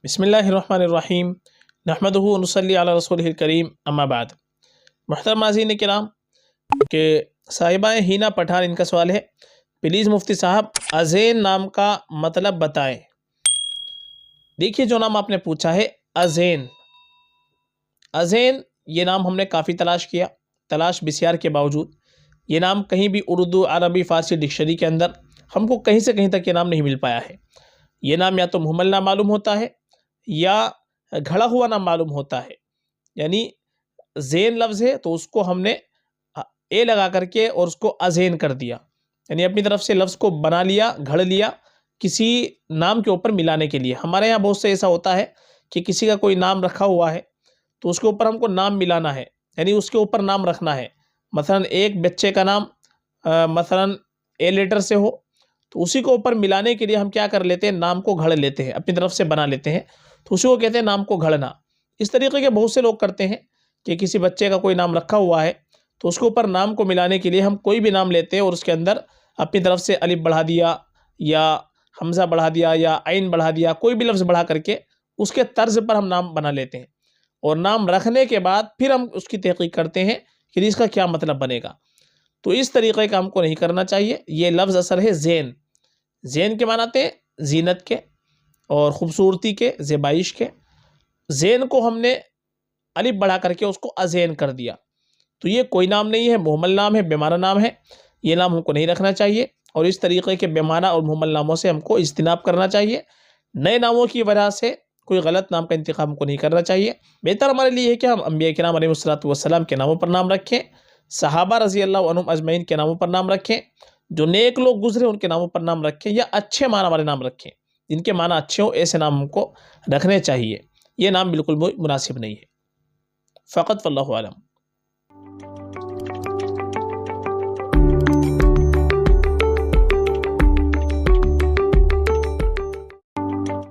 بسم اللہ الرحمن الرحیم نحمدہ و نصلی علی رسولہ الکریم اما بعد۔ محترم ناظرین کرام کہ صاحبہ ہینا پٹھان ان کا سوال ہے، پلیز مفتی صاحب ازین نام کا مطلب بتائیں۔ دیکھیے جو نام آپ نے پوچھا ہے ازین، یہ نام ہم نے کافی تلاش کیا، تلاش بسیار کے باوجود یہ نام کہیں بھی اردو عربی فارسی ڈکشنری کے اندر ہم کو کہیں سے کہیں تک یہ نام نہیں مل پایا ہے۔ یہ نام یا تو مہمل نام معلوم ہوتا ہے یا گھڑا ہوا نام معلوم ہوتا ہے، یعنی زین لفظ ہے تو اس کو ہم نے اے لگا کر کے اور اس کو ازین کر دیا، یعنی اپنی طرف سے لفظ کو بنا لیا، گھڑ لیا کسی نام کے اوپر ملانے کے لیے۔ ہمارے یہاں بہت سے ایسا ہوتا ہے کہ کسی کا کوئی نام رکھا ہوا ہے تو اس کے اوپر ہم کو نام ملانا ہے، یعنی اس کے اوپر نام رکھنا ہے۔ مثلا ایک بچے کا نام مثلا اے لیٹر سے ہو تو اسی کو اوپر ملانے کے لیے ہم کیا کر لیتے ہیں، نام کو گھڑ لیتے ہیں، اپنی طرف سے بنا لیتے ہیں، تو اسی کو کہتے ہیں نام کو گھڑنا۔ اس طریقے کے بہت سے لوگ کرتے ہیں کہ کسی بچے کا کوئی نام رکھا ہوا ہے تو اس کے اوپر نام کو ملانے کے لیے ہم کوئی بھی نام لیتے ہیں اور اس کے اندر اپنی طرف سے الف بڑھا دیا یا حمزہ بڑھا دیا یا عین بڑھا دیا، کوئی بھی لفظ بڑھا کر کے اس کے طرز پر ہم نام بنا لیتے ہیں، اور نام رکھنے کے بعد پھر ہم اس کی تحقیق کرتے ہیں کہ اس کا کیا مطلب بنے گا۔ تو اس طریقے کا ہم کو نہیں کرنا چاہیے۔ یہ لفظ اصل ہے زین، زین کے معنی آتے ہیں زینت کے اور خوبصورتی کے، زیبائش کے۔ زین کو ہم نے الف بڑھا کر کے اس کو ازین کر دیا، تو یہ کوئی نام نہیں ہے، مہمل نام ہے، بے معنی نام ہے۔ یہ نام ہم کو نہیں رکھنا چاہیے اور اس طریقے کے بے معنی اور مہمل ناموں سے ہم کو اجتناب کرنا چاہیے۔ نئے ناموں کی وجہ سے کوئی غلط نام کا انتخاب ہم کو نہیں کرنا چاہیے۔ بہتر ہمارے لیے ہے کہ ہم انبیاء کرام علیہ السلام کے ناموں پر نام رکھیں، صحابہ رضی اللہ عنہم اجمعین کے ناموں پر نام رکھیں، جو نیک لوگ گزرے ان کے ناموں پر نام رکھیں، یا اچھے معنی والے نام رکھیں، جن کے معنی اچھے ہوں ایسے نام ہم کو رکھنے چاہیے۔ یہ نام بالکل مناسب نہیں ہے۔ فقط واللہ اعلم۔